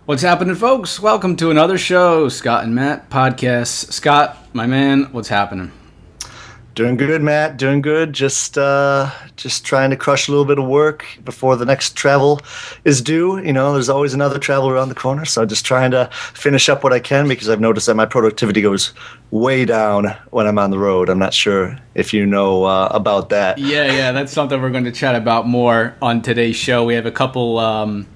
What's happening, folks? Welcome to another show, Scott and Matt podcast. Scott, my man, what's happening? Doing good, Matt. Doing good. Just trying to crush a little bit of work before the next travel is due. You know, there's always another travel around the corner, so just trying to finish up what I can because I've noticed that my productivity goes way down when I'm on the road. I'm not sure if you know about that. Yeah, that's something we're going to chat about more on today's show. We have a couple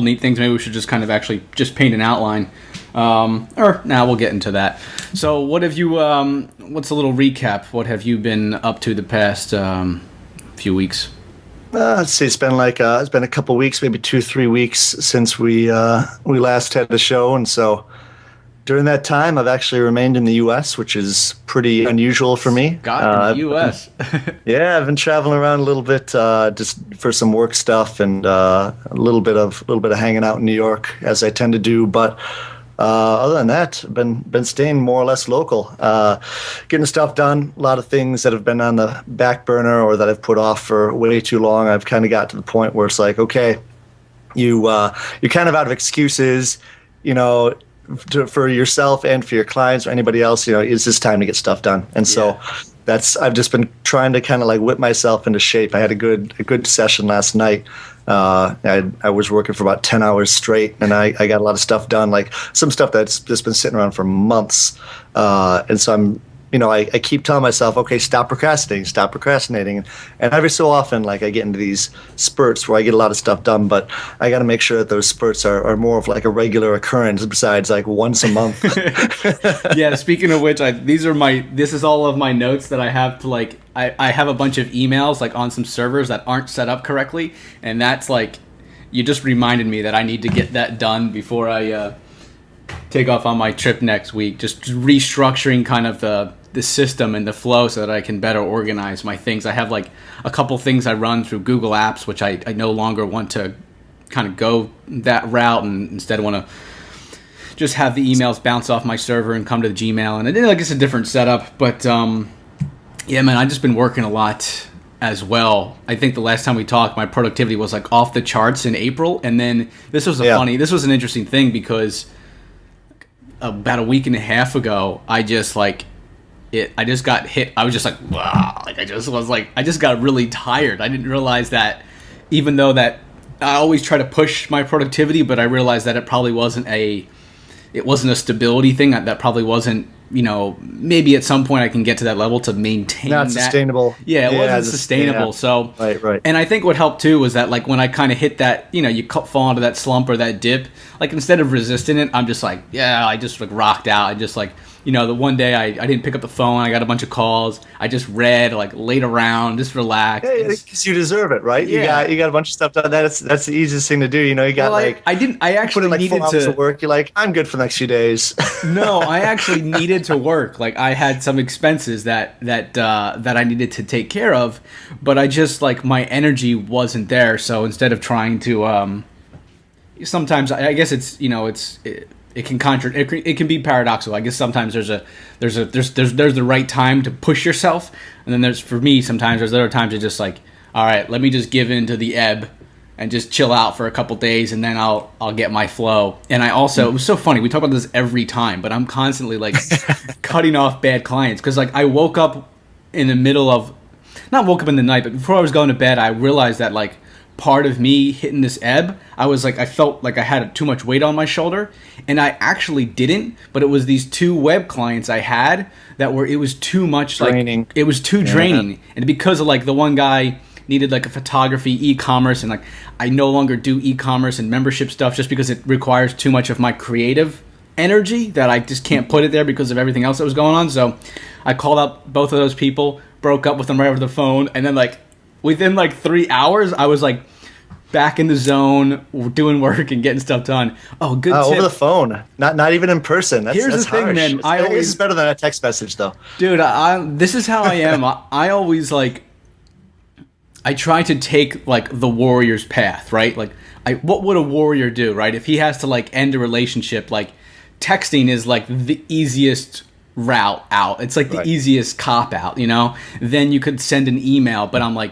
neat things. Maybe we should just kind of actually just paint an outline. We'll get into that. So what have you, what's a little recap? What have you been up to the past few weeks? Let's see, it's been a couple weeks, maybe 2-3 weeks since we last had the show. And so during that time, I've actually remained in the U.S., which is pretty unusual for me. Got in the U.S. Yeah, I've been traveling around a little bit just for some work stuff and a little bit of hanging out in New York, as I tend to do. But other than that, I've been staying more or less local, getting stuff done. A lot of things that have been on the back burner or that I've put off for way too long. I've kind of got to the point where it's like, okay, you're kind of out of excuses, you know. For yourself and for your clients or anybody else, you know, it's just time to get stuff done. And so I've just been trying to kind of like whip myself into shape. I had a good session last night. I was working for about 10 hours straight, and I got a lot of stuff done, like some stuff that's just been sitting around for months. And so I keep telling myself, okay, stop procrastinating. And every so often, like I get into these spurts where I get a lot of stuff done, but I got to make sure that those spurts are more of like a regular occurrence besides like once a month. Yeah. Speaking of which, this is all of my notes that I have to like, I have a bunch of emails like on some servers that aren't set up correctly. And that's like, you just reminded me that I need to get that done before I, take off on my trip next week. Just restructuring kind of the system and the flow so that I can better organize my things. I have like a couple things I run through Google Apps, which I no longer want to kind of go that route, and instead want to just have the emails bounce off my server and come to the Gmail. And it's a different setup, but yeah, man, I've just been working a lot as well. I think the last time we talked, my productivity was like off the charts in April, and then this was an interesting thing because about a week and a half ago, I just got hit. I was just like, wow. Like I just got really tired. I didn't realize that, even though that I always try to push my productivity, but I realized that it probably wasn't a stability thing. That probably wasn't, maybe at some point I can get to that level to maintain not that. Sustainable. Yeah, it wasn't sustainable. Yeah. So, right. And I think what helped too was that like when I kind of hit that, you fall into that slump or that dip, like instead of resisting it, I'm just like, I just like rocked out. I just like, the one day I didn't pick up the phone. I got a bunch of calls. I just read, like laid around, just relaxed. Yeah, because you deserve it, right? Yeah. You got a bunch of stuff done. That's the easiest thing to do. You got I actually put in needed 4 hours of work. You're like, I'm good for the next few days. No, I actually needed to work. Like I had some expenses that I needed to take care of, but I just like my energy wasn't there. So instead of trying to, sometimes I guess it's it can be paradoxical. I guess sometimes there's the right time to push yourself, and then sometimes there's other times you're just like, all right, let me just give in to the ebb and just chill out for a couple days, and then I'll get my flow. And I also, it was so funny, we talk about this every time, but I'm constantly like cutting off bad clients because like I woke up in the night, but before I was going to bed, I realized that like part of me hitting this ebb, I felt like I had too much weight on my shoulder, and I actually didn't, but it was these 2 web clients I had it was too much, draining. Like it was too draining. And because of like the one guy needed like a photography, e-commerce, and like I no longer do e-commerce and membership stuff just because it requires too much of my creative energy that I just can't put it there because of everything else that was going on. So I called up both of those people, broke up with them right over the phone, and then like within like 3 hours, I was like back in the zone, doing work and getting stuff done. Oh, good tip. Over the phone, not even in person. Here's the thing, man. It's better than a text message, though. Dude, this is how I am. I always like, I try to take like the warrior's path, right? Like, what would a warrior do, right? If he has to like end a relationship, like texting is like the easiest route out. It's like the easiest cop out, Then you could send an email, but I'm like,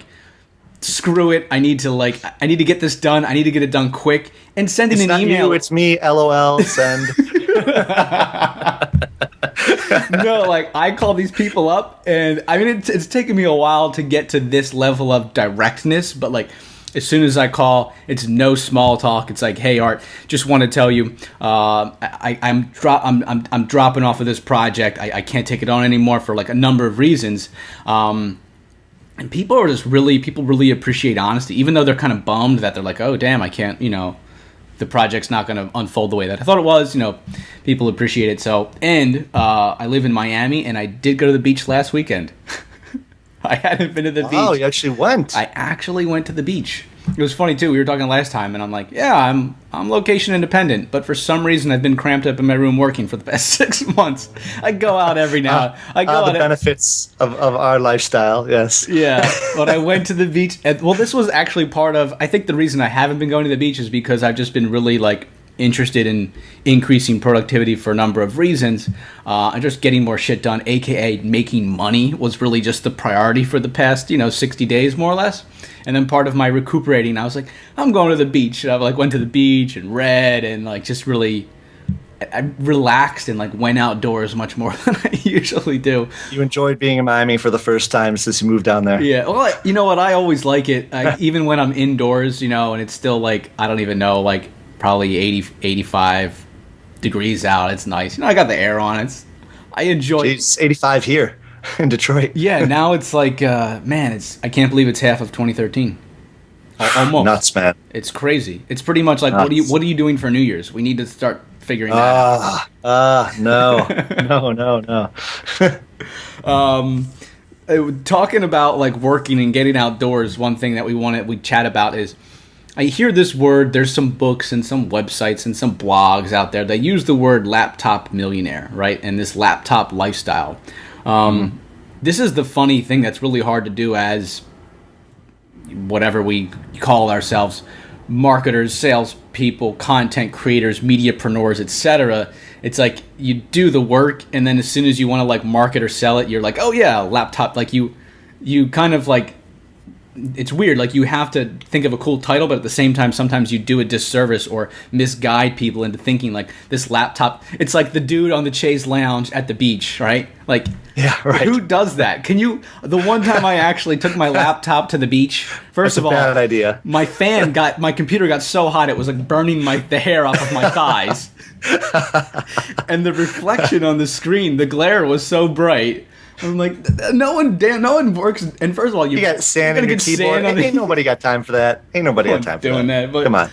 screw it. I need to get this done. I need to get it done quick. And sending It's an not email. you, it's me. LOL. Send. No, like I call these people up, and I mean it's taken me a while to get to this level of directness, but like as soon as I call, it's no small talk. It's like, hey Art, just want to tell you, I'm dropping off of this project. I can't take it on anymore for like a number of reasons. And people really appreciate honesty, even though they're kind of bummed that they're like, oh damn, I can't, the project's not going to unfold the way that I thought it was. People appreciate it. So, and I live in Miami, and I did go to the beach last weekend. I hadn't been to the beach. Oh, you actually went. I actually went to the beach. It was funny too. We were talking last time, and I'm like, yeah, I'm location independent, but for some reason I've been cramped up in my room working for the past 6 months. I go out every now. I go out. The benefits of our lifestyle. Yes. Yeah, but I went to the beach. Well, this was actually part of. I think the reason I haven't been going to the beach is because I've just been really like interested in increasing productivity for a number of reasons. And just getting more shit done, aka making money, was really just the priority for the past 60 days more or less. And then part of my recuperating, I was like, I'm going to the beach. And I like went to the beach and read and like just really I relaxed and like went outdoors much more than I usually do. You enjoyed being in Miami for the first time since you moved down there. Yeah. Well, you know what? I always like it. Even when I'm indoors, and it's still like, I don't even know, like probably 80, 85 degrees out. It's nice. I got the air on. I enjoy it. It's 85 here in Detroit. Yeah. Now it's like, man, I can't believe it's half of 2013. Almost. Nuts, man. It's crazy. It's pretty much like, Nuts. what are you doing for New Year's? We need to start figuring that out. No. Talking about like working and getting outdoors, one thing that we chat about is, I hear this word. There's some books and some websites and some blogs out there that use the word laptop millionaire, right? And this laptop lifestyle. This is the funny thing that's really hard to do as whatever we call ourselves, marketers, salespeople, content creators, mediapreneurs, etc. It's like you do the work, and then as soon as you want to like market or sell it, you're like, oh yeah, laptop. Like you kind of like, it's weird. Like you have to think of a cool title, but at the same time, sometimes you do a disservice or misguide people into thinking like this laptop. It's like the dude on the Chase Lounge at the beach, right? Like, yeah, right. Who does that? The one time I actually took my laptop to the beach. First of all, bad idea. My computer got so hot it was like burning the hair off of my thighs, and the reflection on the screen, the glare was so bright. I'm like, no one works. And first of all, you got sand on your keyboard. Ain't nobody got time for that. Ain't nobody got time for doing that. But come on.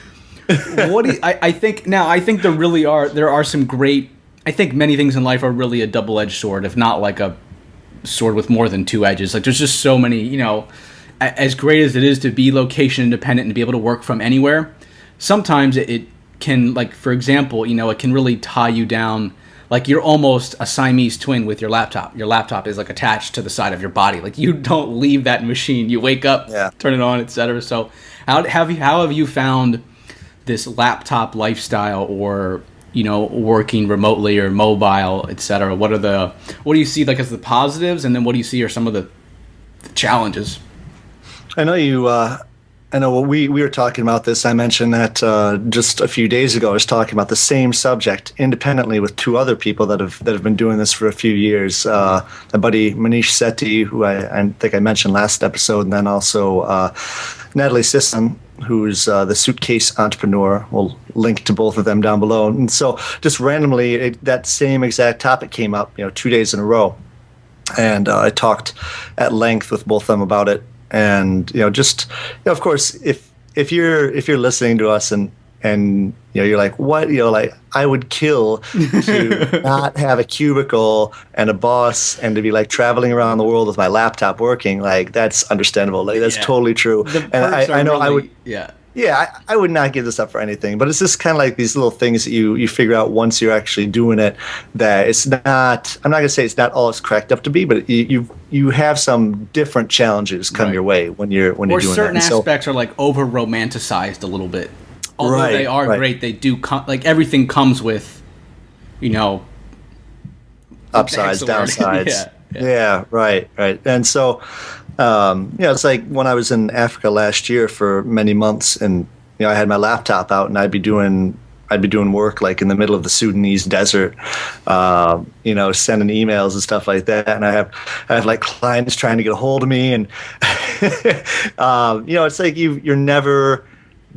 I think there are some great. I think many things in life are really a double-edged sword, if not like a sword with more than two edges. Like there's just so many. As great as it is to be location independent and to be able to work from anywhere, sometimes it can, like for example, it can really tie you down. Like you're almost a Siamese twin with your laptop. Your laptop is like attached to the side of your body. Like you don't leave that machine. You wake up, turn it on, etc. So how have you found this laptop lifestyle, or working remotely or mobile, etc.? What do you see like as the positives, and then what do you see are some of the challenges? I know we were talking about this. I mentioned that just a few days ago. I was talking about the same subject independently with two other people that have been doing this for a few years. My buddy Manish Sethi, who I think I mentioned last episode, and then also Natalie Sisson, who's the suitcase entrepreneur. We'll link to both of them down below. And so just randomly, that same exact topic came up, 2 days in a row, and I talked at length with both of them about it. And of course, if you're listening to us and you're like, what, like I would kill to not have a cubicle and a boss and to be like traveling around the world with my laptop working. Like that's understandable. Like that's totally true. And I know I would. Yeah, I would not give this up for anything, but it's just kind of like these little things that you figure out once you're actually doing it, that it's not, I'm not going to say it's not all it's cracked up to be, but you have some different challenges come your way when you're doing that. Or certain aspects are like over romanticized a little bit. Although they are great, they do like everything comes with, upsides, downsides. Yeah, right. And so, it's like when I was in Africa last year for many months, and I had my laptop out and I'd be doing work like in the middle of the Sudanese desert, sending emails and stuff like that. And I have like clients trying to get a hold of me, and it's like you're never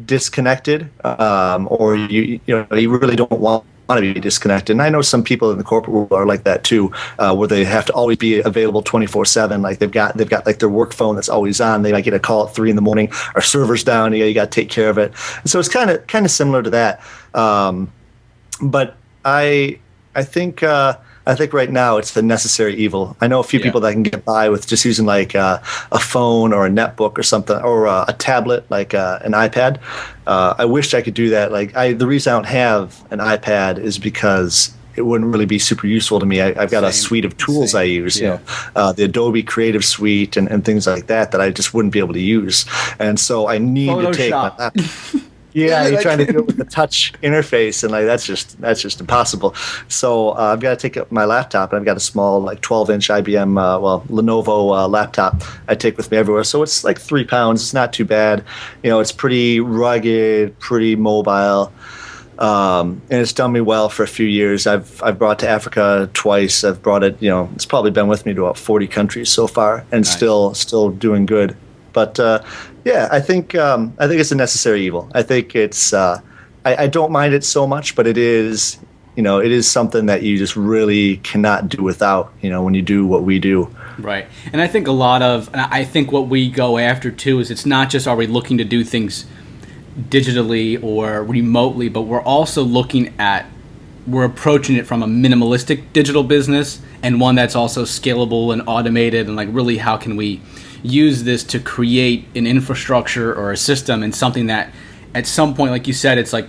disconnected, or you really don't want to be disconnected. And I know some people in the corporate world are like that too, where they have to always be available 24/7. Like they've got like their work phone that's always on. They might get a call at 3 a.m. Our server's down. You got to take care of it. And so it's kind of similar to that. But I think right now it's the necessary evil. I know a few people that can get by with just using like a phone or a netbook or something, or a tablet like an iPad. I wish I could do that. Like the reason I don't have an iPad is because it wouldn't really be super useful to me. I've got a suite of tools I use, the Adobe Creative Suite and things like that I just wouldn't be able to use. And so I need to take my laptop. Yeah, you're trying to do it with the touch interface, and like that's just impossible. So I've got to take up my laptop, and I've got a small like 12-inch IBM, Lenovo laptop I take with me everywhere. So it's like 3 pounds. It's not too bad. It's pretty rugged, pretty mobile, and it's done me well for a few years. I've brought it to Africa twice. I've brought it. It's probably been with me to about 40 countries so far, and still doing good. But I think it's a necessary evil. I think it's I don't mind it so much, but it is something that you just really cannot do without. When you do what we do. Right, and I think I think what we go after too is it's not just are we looking to do things digitally or remotely, but we're also we're approaching it from a minimalistic digital business and one that's also scalable and automated, and like really how can we use this to create an infrastructure or a system and something that at some point, like you said, it's like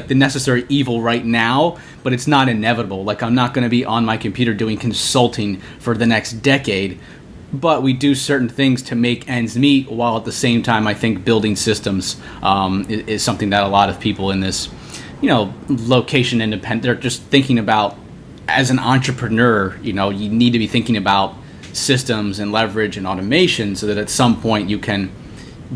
the necessary evil right now, but it's not inevitable. Like I'm not going to be on my computer doing consulting for the next decade, but we do certain things to make ends meet, while at the same time I think building systems is something that a lot of people in this location independent, they're just thinking about as an entrepreneur. You need to be thinking about systems and leverage and automation so that at some point you can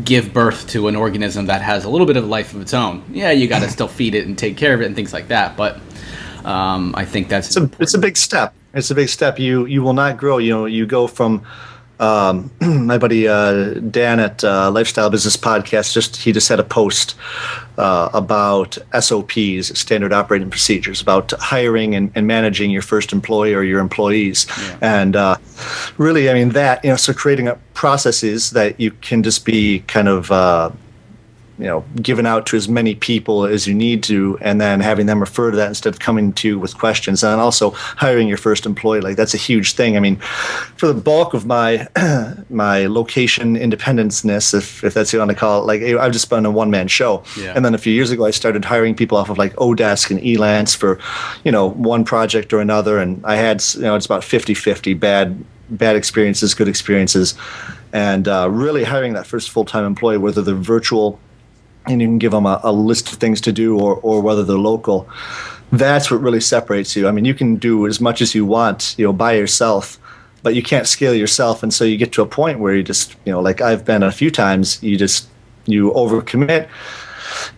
give birth to an organism that has a little bit of a life of its own. Yeah, you got to still feed it and take care of it and things like that. But I think it's a big step. It's a big step. You will not grow. You go from my buddy Dan at Lifestyle Business Podcast. He just had a post about SOPs, standard operating procedures, about hiring and managing your first employee or your employees, and really, I mean that so creating up processes that you can just be kind of given out to as many people as you need to, and then having them refer to that instead of coming to you with questions. And also hiring your first employee, like that's a huge thing. I mean, for the bulk of my my location independence-ness, if that's what you want to call it, like I've just been a one-man show. And then a few years ago I started hiring people off of like Odesk and Elance for one project or another, and I had it's about 50-50 bad experiences, good experiences, and really hiring that first full-time employee, whether they're virtual and you can give them a list of things to do, or whether they're local. That's what really separates you. I mean, you can do as much as you want, by yourself, but you can't scale yourself. And so you get to a point where you just, like I've been a few times, you overcommit.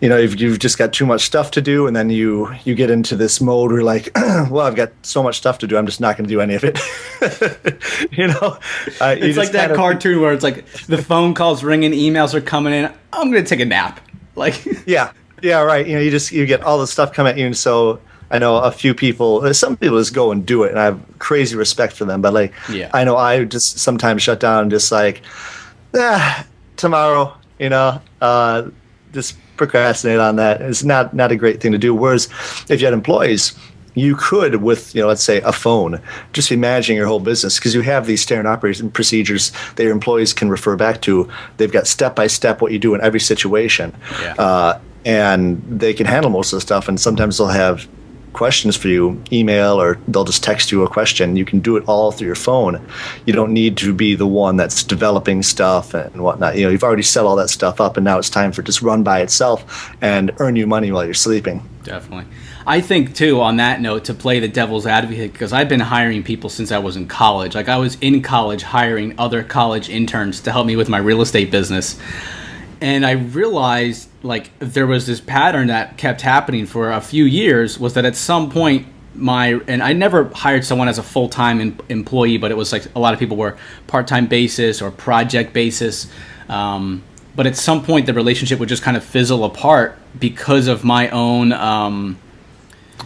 You've just got too much stuff to do, and then you get into this mode where you're like, well, I've got so much stuff to do, I'm just not going to do any of it. It's like that cartoon where it's like the phone calls ringing, emails are coming in. I'm going to take a nap. Like yeah, right. You get all the stuff come at you, and so I know a few people. Some people just go and do it, and I have crazy respect for them. But I know I just sometimes shut down and just like, tomorrow. Just procrastinate on that. It's not a great thing to do. Whereas if you had employees, you could, with let's say a phone, just imagine your whole business, because you have these standard operating procedures that your employees can refer back to. They've got step by step what you do in every situation, and they can handle most of the stuff. And sometimes they'll have questions for you, email, or they'll just text you a question. You can do it all through your phone. You don't need to be the one that's developing stuff and whatnot. You've already set all that stuff up, and now it's time for it to just run by itself and earn you money while you're sleeping. Definitely. I think, too, on that note, to play the devil's advocate, because I've been hiring people since I was in college. Like, I was in college hiring other college interns to help me with my real estate business. And I realized like there was this pattern that kept happening for a few years, was that at some point and I never hired someone as a full-time employee, but it was like a lot of people were part-time basis or project basis. But at some point the relationship would just kind of fizzle apart because of my own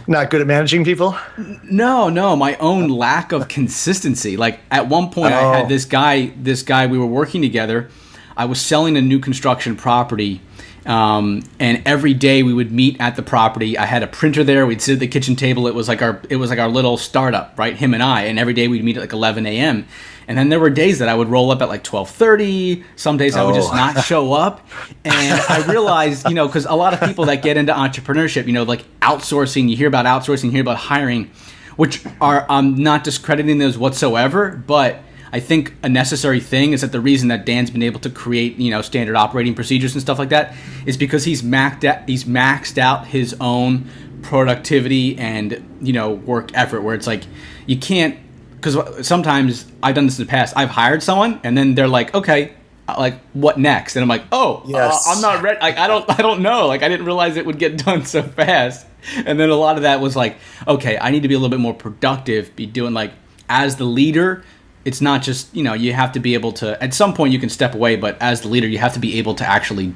not good at managing people? No, my own lack of consistency. Like at one point I had this guy, we were working together. I was selling a new construction property, and every day we would meet at the property. I had a printer there. We'd sit at the kitchen table. It was like our little startup, right? Him and I. And every day we'd meet at like 11 a.m. And then there were days that I would roll up at like 12:30. Some days I would just not show up. And I realized, because a lot of people that get into entrepreneurship, like outsourcing, you hear about outsourcing, you hear about hiring, which I'm not discrediting those whatsoever, but I think a necessary thing is that the reason that Dan's been able to create, standard operating procedures and stuff like that is because he's maxed out his own productivity and, work effort, where it's like you can't, because sometimes I've done this in the past. I've hired someone and then they're like, okay, like what next? And I'm like, yes. I'm not ready. Like, I don't know. Like, I didn't realize it would get done so fast. And then a lot of that was like, okay, I need to be a little bit more productive, be doing like, as the leader, it's not just, you have to be able to, at some point you can step away, but as the leader, you have to be able to actually,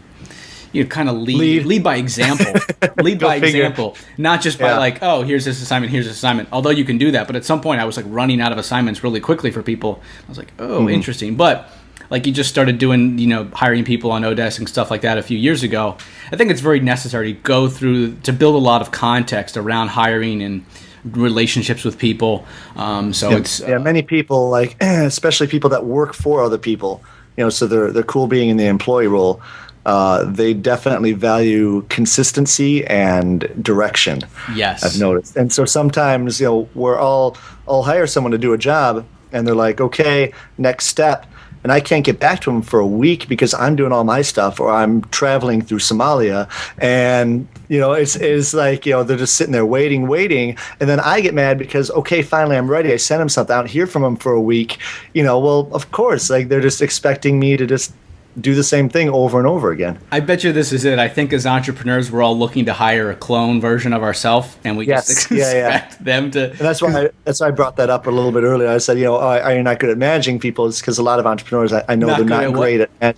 kind of lead by example, example, not just by like, oh, here's this assignment. Although you can do that. But at some point I was like running out of assignments really quickly for people. I was like, interesting. But like you just started doing, hiring people on Odesk and stuff like that a few years ago. I think it's very necessary to go through, to build a lot of context around hiring and relationships with people. It's many people, like especially people that work for other people, so they're cool being in the employee role. They definitely value consistency and direction. Yes, I've noticed. And so sometimes I'll hire someone to do a job and they're like, okay, next step. And I can't get back to them for a week because I'm doing all my stuff, or I'm traveling through Somalia, and it's like they're just sitting there waiting, and then I get mad because okay, finally I'm ready. I send them something, I don't hear from them for a week. Well, of course, like they're just expecting me to just do the same thing over and over again. I bet you this is it. I think as entrepreneurs, we're all looking to hire a clone version of ourselves, and we just expect them to. And that's why I brought that up a little bit earlier. I said, are you not good at managing people? It's because a lot of entrepreneurs, I know they're not great at.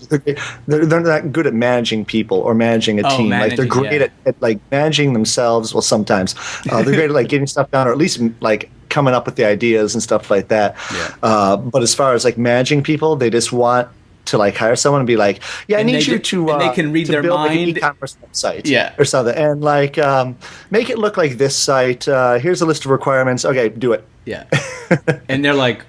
They're not good at managing people or managing a team. Like they're great at like managing themselves. Well, sometimes they're great at like getting stuff done, or at least like coming up with the ideas and stuff like that. Yeah. But as far as like managing people, they just want to like hire someone and be like, I need you to and they can read their build mind, like an e-commerce website, or something, and like make it look like this site. Here's a list of requirements. Okay, do it. Yeah, and they're like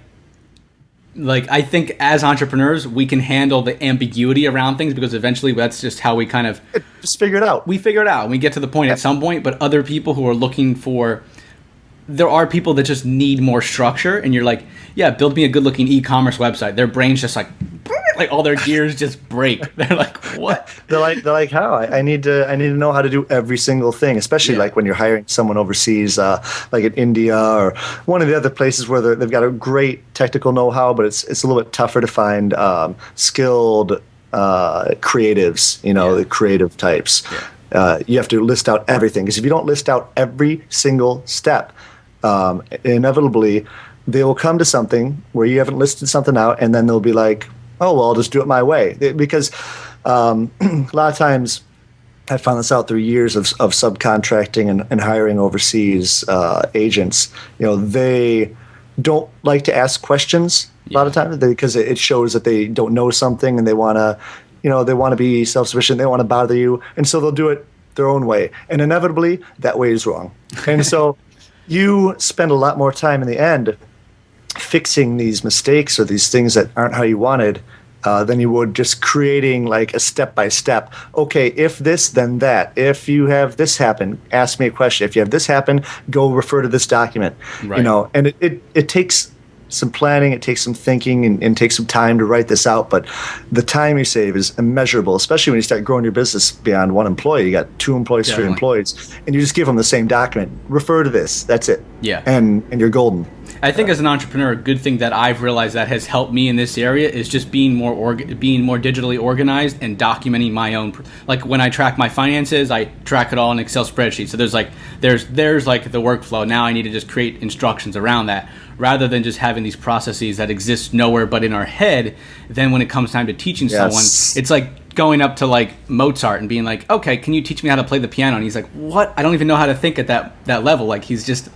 I think as entrepreneurs we can handle the ambiguity around things because eventually that's just how we kind of just figure it out. We figure it out. And we get to the point at some point, but other people who are looking for. There are people that just need more structure, and you're like, build me a good-looking e-commerce website. Their brains just like all their gears just break. They're like, what? They're like, how? I need to know how to do every single thing, especially like when you're hiring someone overseas, like in India or one of the other places where they've got a great technical know-how, but it's a little bit tougher to find skilled creatives, the creative types. Yeah. You have to list out everything, because if you don't list out every single step, inevitably they will come to something where you haven't listed something out, and then they'll be like, oh, well, I'll just do it my way. Because a lot of times I found this out through years of subcontracting and hiring overseas agents. They don't like to ask questions a lot of times because it shows that they don't know something, and they want to be self-sufficient. They don't want to bother you, and so they'll do it their own way. And inevitably, that way is wrong. And so you spend a lot more time in the end fixing these mistakes or these things that aren't how you wanted than you would just creating like a step-by-step. Okay, if this, then that. If you have this happen, ask me a question. If you have this happen, go refer to this document. Right. And it takes some planning, it takes some thinking, and takes some time to write this out. But the time you save is immeasurable, especially when you start growing your business beyond one employee. You got 2 employees, 3 employees, and you just give them the same document. Refer to this. That's it. Yeah. and you're golden. I think as an entrepreneur, a good thing that I've realized that has helped me in this area is just being more digitally organized and documenting my own. Like when I track my finances, I track it all in an Excel spreadsheet. So there's like the workflow. Now I need to just create instructions around that, rather than just having these processes that exist nowhere but in our head. Then when it comes time to teaching someone, it's like going up to like Mozart and being like, okay, can you teach me how to play the piano? And he's like, what? I don't even know how to think at that level. Like he's just,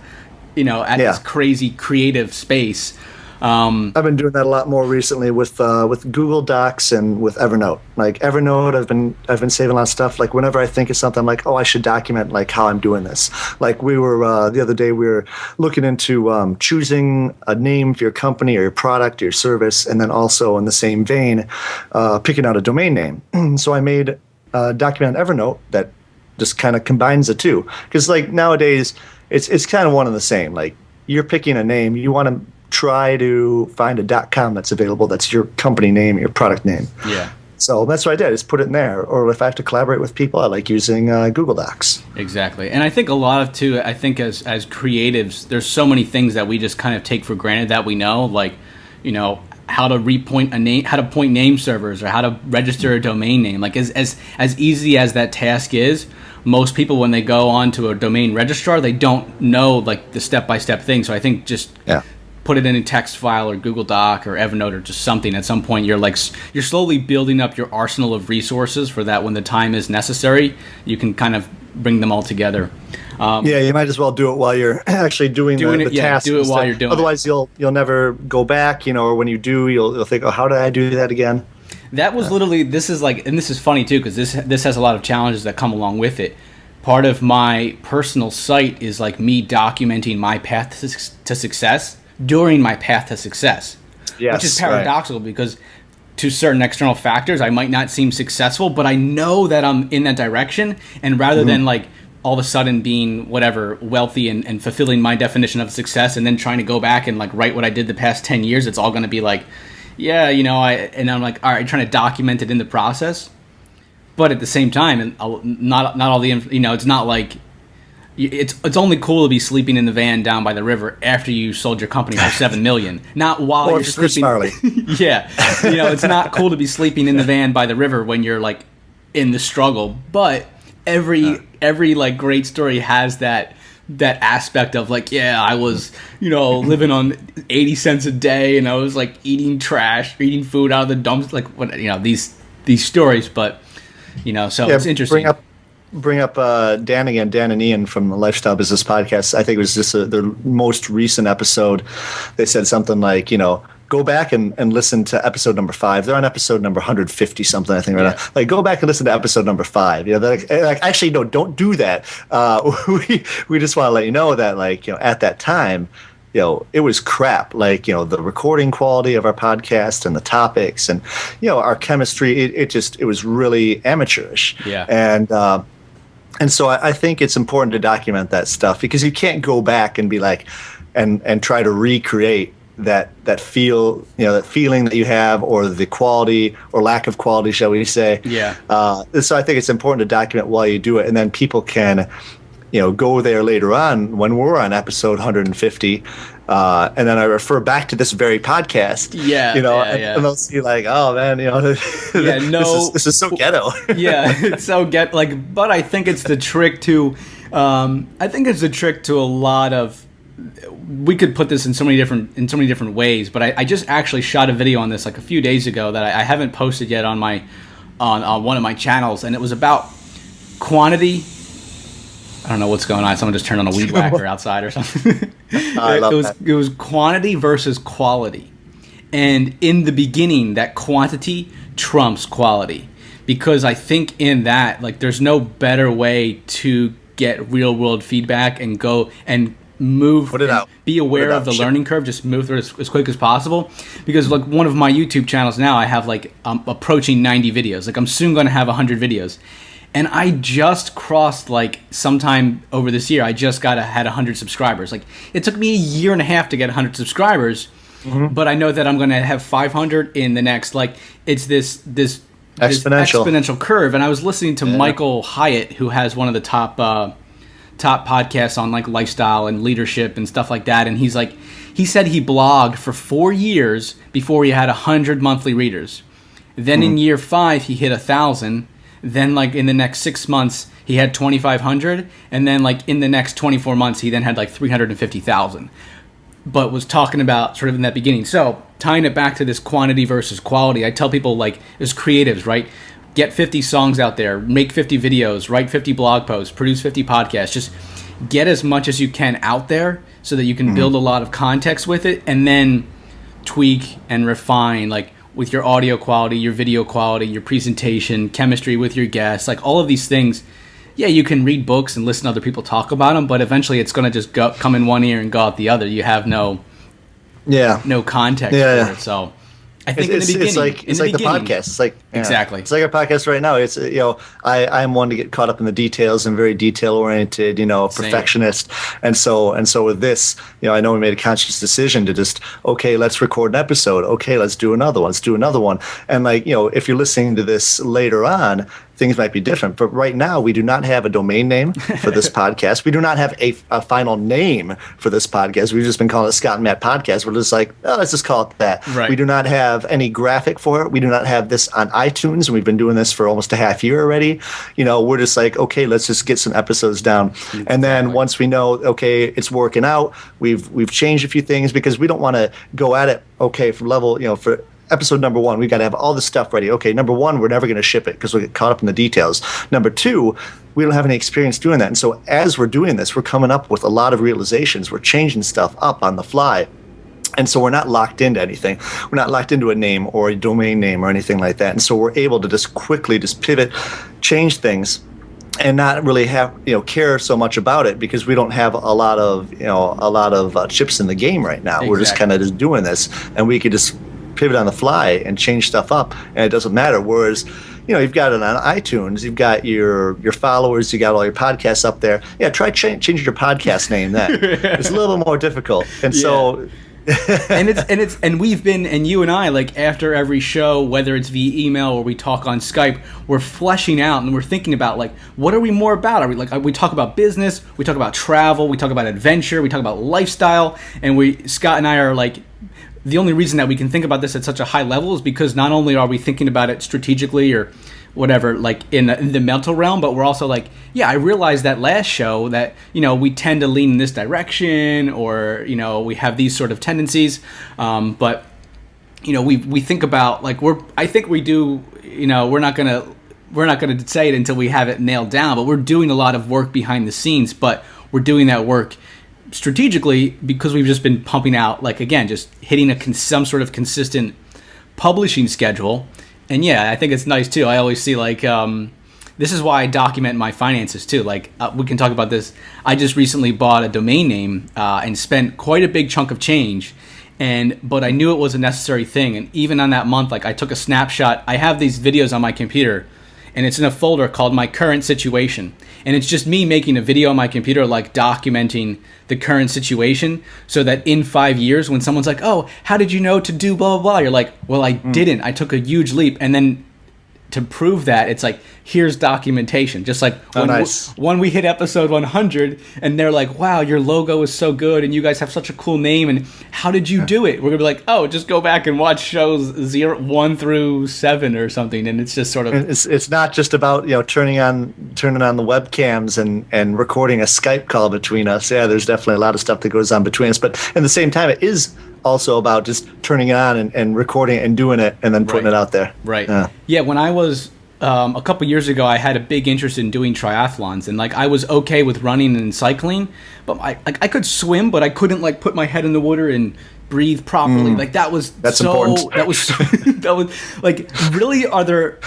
at this crazy creative space. I've been doing that a lot more recently with Google Docs and with Evernote. Like Evernote, I've been saving a lot of stuff. Like whenever I think of something, I'm like, oh, I should document like how I'm doing this. Like we were the other day, we were looking into choosing a name for your company or your product or your service, and then also in the same vein, picking out a domain name. So I made a document on Evernote that just kind of combines the two. Because like nowadays, it's kind of one and the same. Like you're picking a name, you want to try to find a .com that's available that's your company name, your product name. Yeah. So that's what I did, is put it in there. Or if I have to collaborate with people, I like using Google Docs. Exactly. And I think a lot of, too, I think as creatives, there's so many things that we just kind of take for granted that we know, like, how to repoint a name, how to point name servers, or how to register a domain name. Like as easy as that task is, most people, when they go onto a domain registrar, they don't know like the step-by-step thing. So I think just put it in a text file or Google Doc or Evernote or just something. At some point, you're slowly building up your arsenal of resources for that when the time is necessary, you can kind of bring them all together. You might as well do it while you're actually doing the task. Do it while you're doing Otherwise, you'll never go back, or when you do, you'll think, oh, how did I do that again? That was literally, this is funny too, because this has a lot of challenges that come along with it. Part of my personal site is like me documenting my path to success during my path to success, which is paradoxical because to certain external factors, I might not seem successful, but I know that I'm in that direction. And rather than like all of a sudden being whatever wealthy and fulfilling my definition of success, and then trying to go back and like write what I did the past 10 years, it's all going to be like, and I'm like, all right, trying to document it in the process. But at the same time, and not all the, it's not like, it's only cool to be sleeping in the van down by the river after you sold your company for $7 million, not while you're sleeping. Yeah, it's not cool to be sleeping in the van by the river when you're like in the struggle. But every like great story has that aspect of like, I was living on 80 cents a day, and I was like eating eating food out of the dumps, like what these stories. But so it's interesting. Bring up Dan again, Dan and Ian from the Lifestyle Business Podcast. I think it was just their most recent episode. They said something like, go back and listen to episode number 5. They're on episode number 150 something, I think, right now. Like, go back and listen to episode number 5. Like actually, no, don't do that. We just want to let you know that, like, at that time, it was crap. Like, the recording quality of our podcast and the topics and, our chemistry, it was really amateurish. Yeah. And so I think it's important to document that stuff, because you can't go back and be like, and try to recreate that feeling that you have, or the quality or lack of quality, shall we say. Yeah. So I think it's important to document while you do it, and then people can, go there later on when we're on episode 150, and then I refer back to this very podcast. And they'll see like, oh man, this is so ghetto. It's so but I think it's the trick to, a lot of. We could put this in so many different ways, but I just actually shot a video on this like a few days ago that I haven't posted yet on one of my channels, and it was about quantity. I don't know what's going on. Someone just turned on a weed whacker outside or something. It was quantity versus quality. And in the beginning, that quantity trumps quality. Because I think in that, like, there's no better way to get real world feedback and go and move, put it out, be aware of the learning curve, just move through it as quick as possible. Because like one of my YouTube channels now, I have like approaching 90 videos. Like I'm soon going to have 100 videos. And I just crossed, like, sometime over this year, I just had 100 subscribers. Like, it took me a year and a half to get 100 subscribers, but I know that I'm going to have 500 in the next, like, it's this exponential curve. And I was listening to Michael Hyatt, who has one of the top top podcasts on like lifestyle and leadership and stuff like that. And he said he blogged for 4 years before he had 100 monthly readers. Then in year 5, he hit 1,000. Then like in the next 6 months, he had 2,500. And then like in the next 24 months, he then had like 350,000. But was talking about sort of in that beginning. So tying it back to this quantity versus quality, I tell people like as creatives, right? Get 50 songs out there, make 50 videos, write 50 blog posts, produce 50 podcasts. Just get as much as you can out there so that you can build a lot of context with it, and then tweak and refine like with your audio quality, your video quality, your presentation, chemistry with your guests, like all of these things. Yeah, you can read books and listen to other people talk about them, but eventually it's going to just come in one ear and go out the other. You have no context for it. So I think in the beginning, it's like the podcast. It's like exactly. It's like our podcast right now. It's I'm one to get caught up in the details and very detail oriented. Perfectionist. And so with this, I know we made a conscious decision to just let's record an episode. Okay, let's do another one. Let's do another one. And if you're listening to this later on, things might be different. But right now, we do not have a domain name for this podcast. We do not have a final name for this podcast. We've just been calling it Scott and Matt Podcast. We're just let's just call it that. Right. We do not have any graphic for it. We do not have this on iTunes. We've been doing this for almost a half year already. We're just let's just get some episodes down. Exactly. And then once we know, it's working out, we've changed a few things because we don't want to go at it, from level, for episode number 1, we've got to have all this stuff ready. Okay, number 1, we're never going to ship it because we'll get caught up in the details. Number 2, we don't have any experience doing that. And so as we're doing this, we're coming up with a lot of realizations. We're changing stuff up on the fly. And so we're not locked into anything. We're not locked into a name or a domain name or anything like that. And so we're able to just quickly pivot, change things, and not really have care so much about it because we don't have a lot of chips in the game right now. Exactly. We're just kind of just doing this, and we could just pivot on the fly and change stuff up, and it doesn't matter. Whereas, you've got it on iTunes, you've got your followers, you got all your podcasts up there. Yeah, try changing your podcast name. Then it's a little more difficult, and so. and we've been, and you and I, after every show, whether it's via email or we talk on Skype, we're fleshing out and we're thinking about what are we more about? Are we we talk about business, we talk about travel, we talk about adventure, we talk about lifestyle, and Scott and I are the only reason that we can think about this at such a high level is because not only are we thinking about it strategically or whatever, in the mental realm, but we're also I realized that last show that, we tend to lean in this direction or, we have these sort of tendencies. But, we think about I think we do, we're not going to say it until we have it nailed down, but we're doing a lot of work behind the scenes, but we're doing that work strategically because we've just been pumping out just hitting some sort of consistent publishing schedule. And I think it's nice too. I always see this is why I document my finances too. We can talk about this. I just recently bought a domain name and spent quite a big chunk of change, but I knew it was a necessary thing. And even on that month, I took a snapshot. I have these videos on my computer, and it's in a folder called My Current Situation. And it's just me making a video on my computer, documenting the current situation so that in 5 years, when someone's oh, how did you know to do blah, blah, blah? You're well, I didn't. I took a huge leap. And then to prove that, it's here's documentation. Just when we hit episode 100 and they're wow, your logo is so good and you guys have such a cool name. And how did you do it? We're going to be oh, just go back and watch shows 1 through 7 or something. And it's just sort of... It's not just about, turning on the webcams and recording a Skype call between us. Yeah, there's definitely a lot of stuff that goes on between us. But at the same time, it is also about just turning it on and recording it and doing it and then putting it out there. Right. Yeah, when I was a couple years ago, I had a big interest in doing triathlons, and I was okay with running and cycling, but I could swim, but I couldn't put my head in the water and breathe properly. That's so important. That was really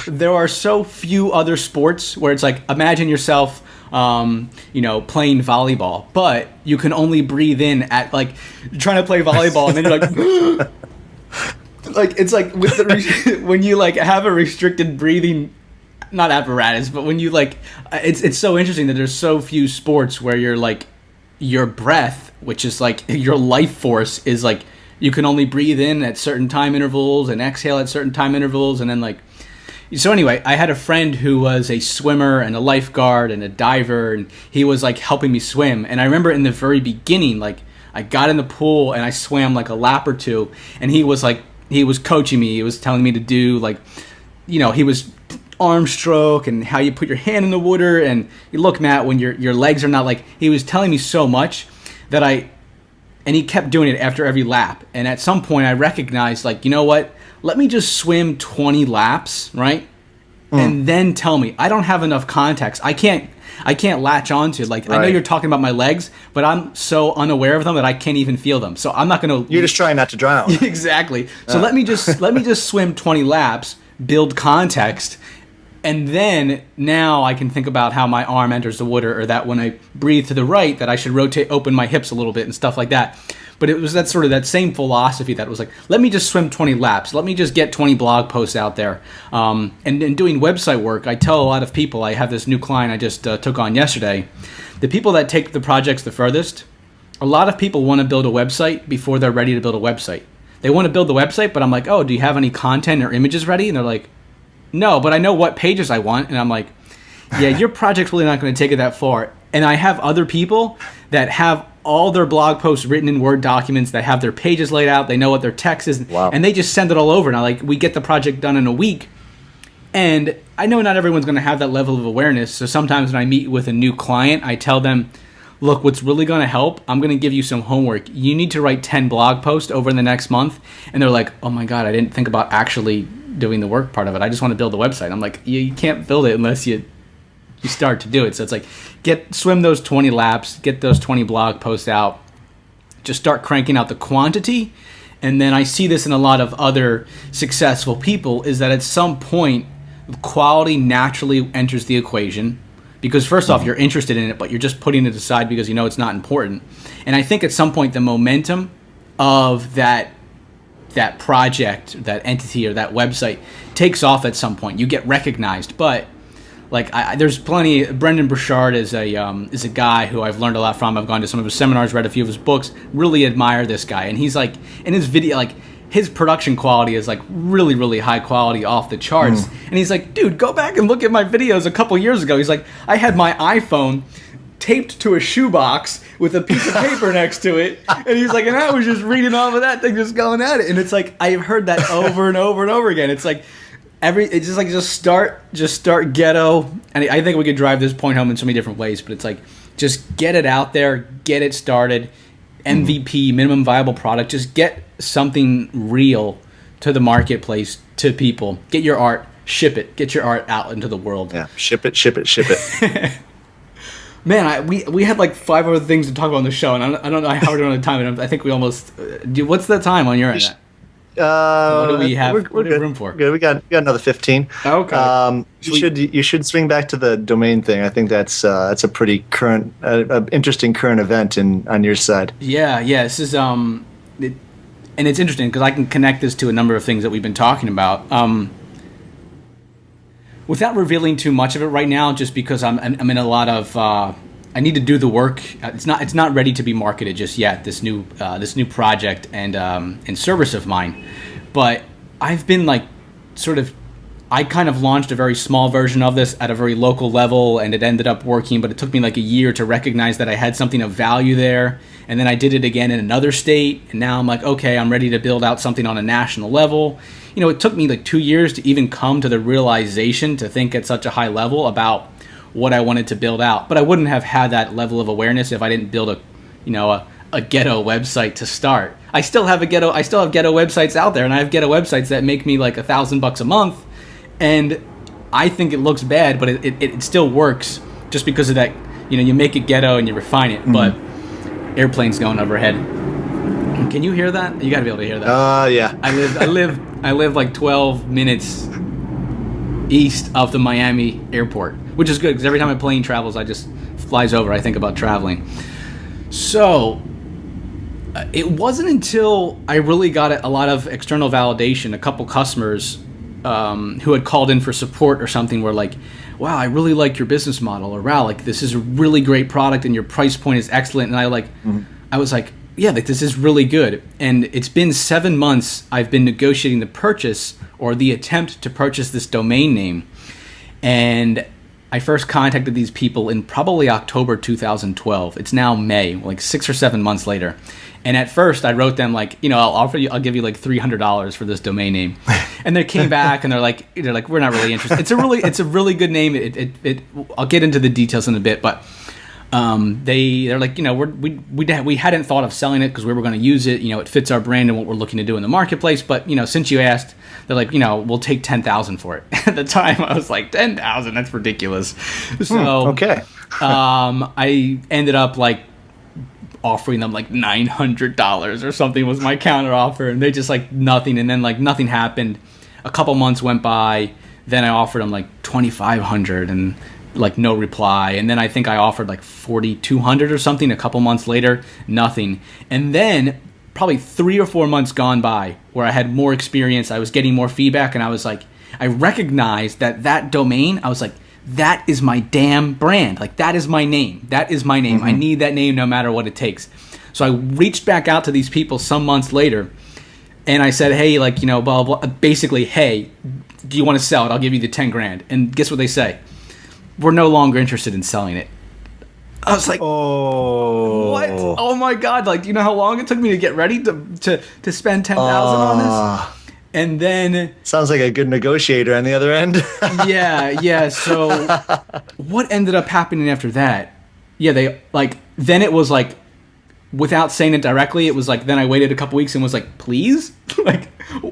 there are so few other sports where it's imagine yourself playing volleyball, but you can only breathe in at you're trying to play volleyball and then you're it's with the when you have a restricted breathing, not apparatus, but when you it's so interesting that there's so few sports where you're your breath, which is your life force, is you can only breathe in at certain time intervals and exhale at certain time intervals, and then So anyway, I had a friend who was a swimmer and a lifeguard and a diver, and he was like helping me swim. And I remember in the very beginning, like I got in the pool and I swam like a lap or two, and he was coaching me. He was telling me to do like, he was arm stroke and how you put your hand in the water, and you look, Matt, when your legs are not like. He was telling me so much that and he kept doing it after every lap. And at some point I recognized, like, you know what? Let me just swim 20 laps, right? And then tell me. I don't have enough context. I can't latch onto, like, right. I know you're talking about my legs, but I'm so unaware of them that I can't even feel them. So I'm not going to. You're just trying not to drown. Exactly. So let me just swim 20 laps, build context, and then now I can think about how my arm enters the water, or that when I breathe to the right, that I should open my hips a little bit and stuff like that. But it was that same philosophy that was like, let me just swim 20 laps. Let me just get 20 blog posts out there. And in doing website work, I tell a lot of people, I have this new client I just took on yesterday. The people that take the projects the furthest, a lot of people want to build a website before they're ready to build a website. They want to build the website, but I'm like, oh, do you have any content or images ready? And they're like, no, but I know what pages I want. And I'm like, yeah, your project's really not going to take it that far. And I have other people that have all their blog posts written in Word documents, that have their pages laid out, they know what their text is, wow. And they just send it all over. And we get the project done in a week. And I know not everyone's going to have that level of awareness. So sometimes when I meet with a new client, I tell them, look, what's really going to help, I'm going to give you some homework. You need to write 10 blog posts over the next month. And they're like, oh my God, I didn't think about actually doing the work part of it. I just want to build the website. I'm like, you can't build it unless you start to do it. So it's like, swim those 20 laps, get those 20 blog posts out, just start cranking out the quantity. And then I see this in a lot of other successful people, is that at some point, quality naturally enters the equation. Because first off, you're interested in it, but you're just putting it aside because you know it's not important. And I think at some point, the momentum of that project, that entity, or that website takes off at some point. You get recognized. But like, there's plenty. Brendan Burchard is a guy who I've learned a lot from. I've gone to some of his seminars, read a few of his books. Really admire this guy, and he's like, in his video, like, his production quality is like really, really high quality, off the charts. And he's like, dude, go back and look at my videos a couple years ago. He's like, I had my iPhone taped to a shoebox with a piece of paper next to it, and he's like, and I was just reading off of that thing, just going at it. And it's like, I've heard that over and over and over again. It's like just start ghetto. And I think we could drive this point home in so many different ways, but it's like, just get it out there, get it started. MVP, minimum viable product. Just get something real to the marketplace, to people. Get your art, ship it. Get your art out into the world. Yeah, ship it. Man, we had like 5 other things to talk about on the show, and I don't know how we're doing on the time. And I think we almost. What's the time on your end? What do we have? We're good. Room for? Good. We got another 15. Okay. You should swing back to the domain thing. I think that's a pretty current, interesting current event on your side. Yeah. This is and it's interesting because I can connect this to a number of things that we've been talking about. Without revealing too much of it right now, just because I'm in a lot of. I need to do the work. It's not ready to be marketed just yet. This new project and service of mine, but I've been like, I kind of launched a very small version of this at a very local level, and it ended up working. But it took me like a year to recognize that I had something of value there, and then I did it again in another state, and now I'm like, okay, I'm ready to build out something on a national level. It took me like 2 years to even come to the realization to think at such a high level about what I wanted to build out. But I wouldn't have had that level of awareness if I didn't build a ghetto website to start. I still have ghetto websites out there, and I have ghetto websites that make me like $1,000 a month, and I think it looks bad, but it still works just because of that. You make it ghetto and you refine it. But airplanes going overhead. Can you hear that? You got to be able to hear that. Yeah. I live like 12 minutes east of the Miami airport, which is good because every time a plane travels, I just flies over. I think about traveling. So it wasn't until I really got a lot of external validation, a couple customers who had called in for support or something were like, wow, I really like your business model, or wow, like this is a really great product and your price point is excellent. And I was like, yeah, like this is really good. And it's been 7 months I've been negotiating the purchase or the attempt to purchase this domain name. And I first contacted these people in probably October 2012. It's now May, like 6 or 7 months later. And at first I wrote them like, I'll give you like $300 for this domain name. And they came back and they're like, we're not really interested. It's a really good name. I'll get into the details in a bit, but they're like, we hadn't thought of selling it because we were going to use it. It fits our brand and what we're looking to do in the marketplace. But since you asked, they're like, we'll take $10,000 for it. At the time, I was like, $10,000, that's ridiculous. So okay. I ended up like offering them like $900 or something was my counter offer, and they just like nothing. And then like nothing happened. A couple months went by. Then I offered them like $2,500 and like no reply. And then I think I offered like $4,200 or something a couple months later, nothing. And then probably 3 or 4 months gone by where I had more experience, I was getting more feedback, and I was like, I recognized that domain, I was like, that is my damn brand. Like, that is my name. That is my name. I need that name no matter what it takes. So I reached back out to these people some months later, and I said, hey, like, blah, blah, basically, hey, do you want to sell it? I'll give you the 10 grand. And guess what they say? We're no longer interested in selling it. I was like, oh, what? Oh my God. Like, do you know how long it took me to get ready to spend $10,000 on this? And then sounds like a good negotiator on the other end. yeah. So what ended up happening after that? Yeah, then it was like, without saying it directly, it was like, then I waited a couple weeks and was like, please? Like,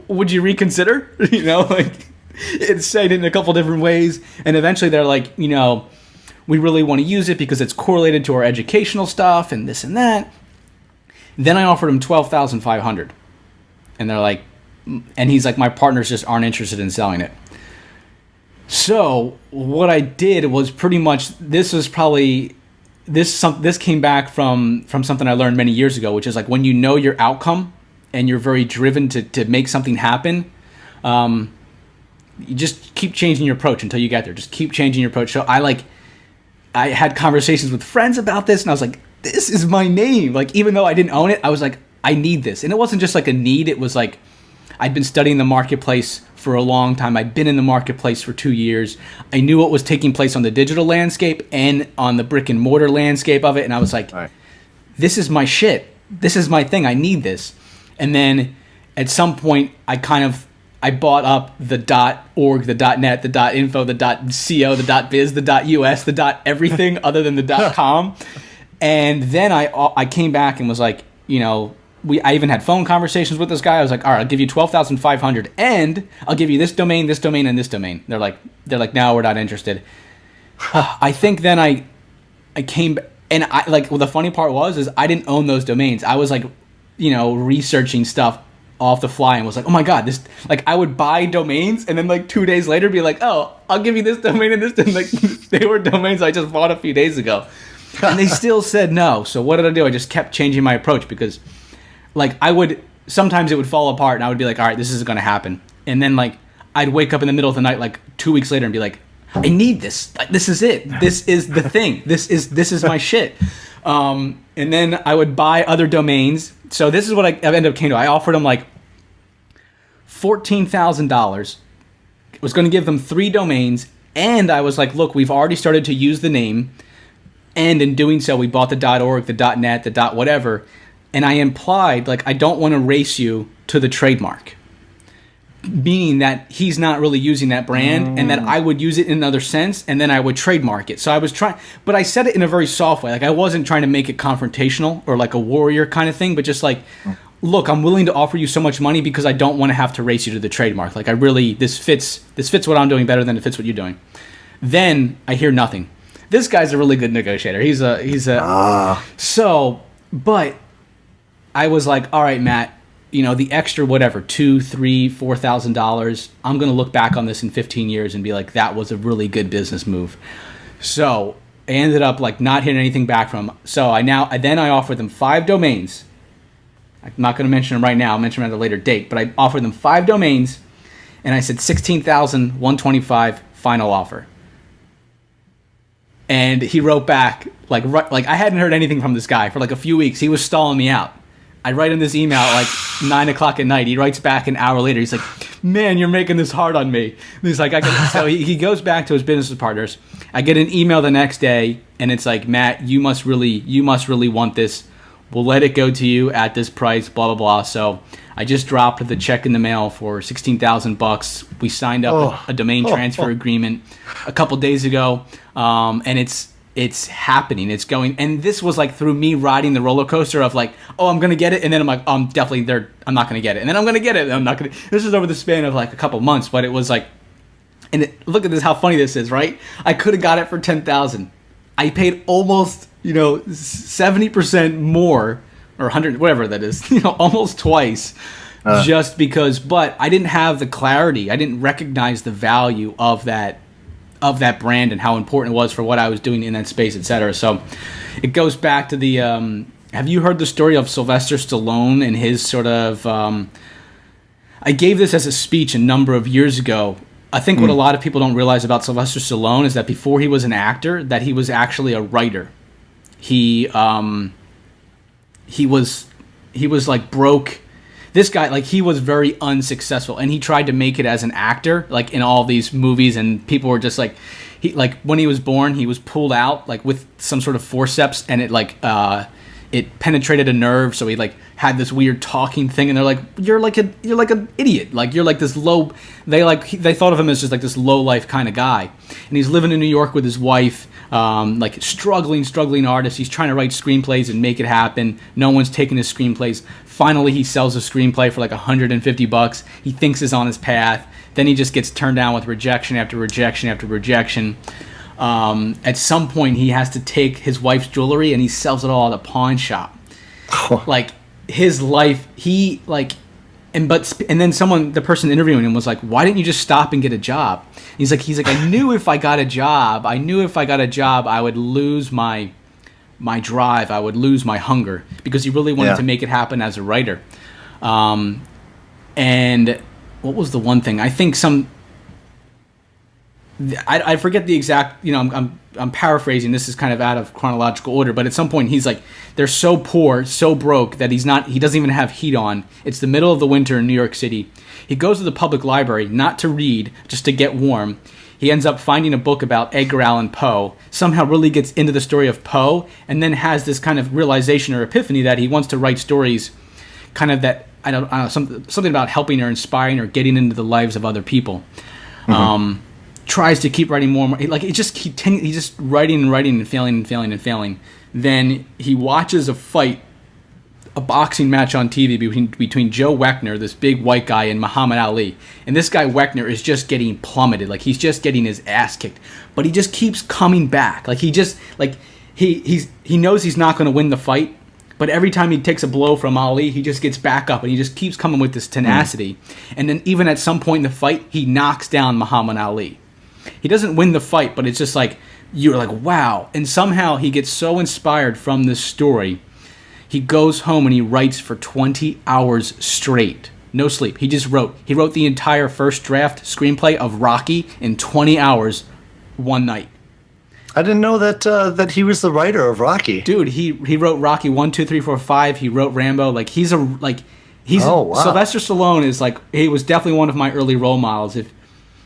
would you reconsider? Like, it's said in a couple different ways. And eventually they're like, we really want to use it because it's correlated to our educational stuff and this and that. Then I offered him $12,500. And they're like, and he's like, my partners just aren't interested in selling it. So what I did was pretty much, this came back from something I learned many years ago, which is like when you know your outcome and you're very driven to make something happen, you just keep changing your approach until you get there. Just keep changing your approach. So I had conversations with friends about this, and I was like, this is my name. Like, even though I didn't own it, I was like, I need this. And it wasn't just like a need. It was like, I'd been studying the marketplace for a long time. I'd been in the marketplace for 2 years. I knew what was taking place on the digital landscape and on the brick and mortar landscape of it. And I was like, This is my shit. This is my thing. I need this. And then at some point, I bought up the .org, the .net, the .info, the .co, the .biz, the .us, the .everything other than the .com. And then I came back and was like, I even had phone conversations with this guy. I was like, all right, I'll give you $12,500 and I'll give you this domain, and this domain. They're like, no, we're not interested. I think then I came, and the funny part is I didn't own those domains. I was like, researching stuff off the fly and was like, oh my God, this, like, I would buy domains and then like 2 days later be like, oh, I'll give you this domain and this domain. Like, they were domains I just bought a few days ago. And they still said no. So what did I do? I just kept changing my approach because like sometimes it would fall apart and I would be like, all right, this is going to happen. And then like, I'd wake up in the middle of the night, like 2 weeks later and be like, I need this. Like, this is it. This is the thing. This is my shit. And then I would buy other domains. So this is what I ended up came to. I offered them like $14,000. I was going to give them 3 domains. And I was like, look, we've already started to use the name. And in doing so, we bought the .org, the .net, the .whatever. And I implied, like, I don't want to race you to the trademark. Meaning that he's not really using that brand and that I would use it in another sense and then I would trademark it. So I was trying, but I said it in a very soft way. Like, I wasn't trying to make it confrontational or like a warrior kind of thing, but just like, look, I'm willing to offer you so much money because I don't want to have to race you to the trademark. Like, I really, this fits what I'm doing better than it fits what you're doing. Then I hear nothing. This guy's a really good negotiator. But I was like, all right, Matt, the extra whatever, $2,000, $3,000, $4,000, I'm going to look back on this in 15 years and be like, that was a really good business move. So I ended up like not hearing anything back from them. So I offered them 5 domains. I'm not going to mention them right now. I'll mention them at a later date, but I offered them 5 domains and I said $16,125 final offer. And he wrote back like I hadn't heard anything from this guy for like a few weeks. He was stalling me out. I write him this email at like 9 o'clock at night. He writes back an hour later. He's like, man, you're making this hard on me. And he's like, so he goes back to his business partners. I get an email the next day, and it's like, Matt, you must really want this. We'll let it go to you at this price, blah, blah, blah. So I just dropped the check in the mail for $16,000. We signed up a domain transfer agreement a couple days ago, and it's happening. It's going, and this was like through me riding the roller coaster of like, oh, I'm gonna get it, and then I'm like, I'm not gonna get it, and then I'm gonna get it, and I'm not gonna. This is over the span of like a couple months, but it was like, look at this, how funny this is, right? I could have got it for $10,000. I paid almost 70% more, or 100, whatever that is, almost twice, just because. But I didn't have the clarity. I didn't recognize the value of that brand and how important it was for what I was doing in that space, etc. So it goes back to the. Have you heard the story of Sylvester Stallone and his sort of? I gave this as a speech a number of years ago. I think what a lot of people don't realize about Sylvester Stallone is that before he was an actor, that he was actually a writer. He was like broke. This guy, like, he was very unsuccessful, and he tried to make it as an actor, like in all these movies, and people were just like, when he was born, he was pulled out like with some sort of forceps, and it penetrated a nerve, so he like had this weird talking thing, and they're like, you're like an idiot, like you're like this low. They thought of him as just like this low life kind of guy, and he's living in New York with his wife, like struggling artist. He's trying to write screenplays and make it happen. No one's taking his screenplays. Finally, he sells a screenplay for like $150. He thinks is on his path. Then he just gets turned down with rejection after rejection after rejection. At some point, he has to take his wife's jewelry and he sells it all at a pawn shop. Like his life, and then the person interviewing him was like, "Why didn't you just stop and get a job?" He's like, I knew if I got a job, I would lose my drive, I would lose my hunger, because he really wanted to make it happen as a writer. And what was the one thing? I think I forget the exact, I'm paraphrasing, this is kind of out of chronological order, but at some point he's like, they're so poor, so broke that he doesn't even have heat on. It's the middle of the winter in New York City. He goes to the public library, not to read, just to get warm. He ends up finding a book about Edgar Allan Poe, somehow really gets into the story of Poe, and then has this kind of realization or epiphany that he wants to write stories kind of that, I don't know, something about helping or inspiring or getting into the lives of other people. Mm-hmm. Tries to keep writing more and more. Like, he's just writing and writing and failing. Then he watches a boxing match on TV between Joe Wechner, this big white guy, and Muhammad Ali. And this guy Wechner is just getting plummeted. Like, he's just getting his ass kicked. But he just keeps coming back. Like, he knows he's not going to win the fight. But every time he takes a blow from Ali, he just gets back up and he just keeps coming with this tenacity. And then even at some point in the fight, he knocks down Muhammad Ali. He doesn't win the fight, but it's just like, you're like, wow. And somehow he gets so inspired from this story, he goes home and he writes for 20 hours straight. No sleep. He wrote the entire first draft screenplay of Rocky in 20 hours one night. I didn't know that he was the writer of Rocky. Dude, he wrote Rocky 1, 2, 3, 4, 5. He wrote Rambo. Like, oh, wow. Sylvester Stallone is like, he was definitely one of my early role models.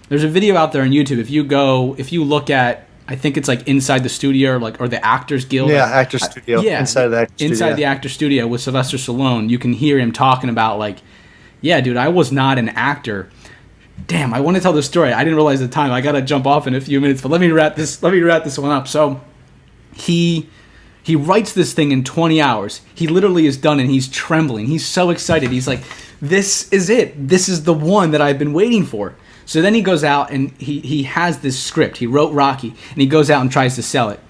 There's a video out there on YouTube. If you look at, I think it's like Inside the Studio or the Actors Guild. Yeah, Actors Studio. Inside the Actors Studio with Sylvester Stallone. You can hear him talking about like, yeah, dude, I was not an actor. Damn, I want to tell this story. I didn't realize the time. I gotta jump off in a few minutes, but let me wrap this one up. So he writes this thing in 20 hours. He literally is done and he's trembling. He's so excited. He's like, this is it. This is the one that I've been waiting for. So then he goes out and he has this script. He wrote Rocky, and he goes out and tries to sell it.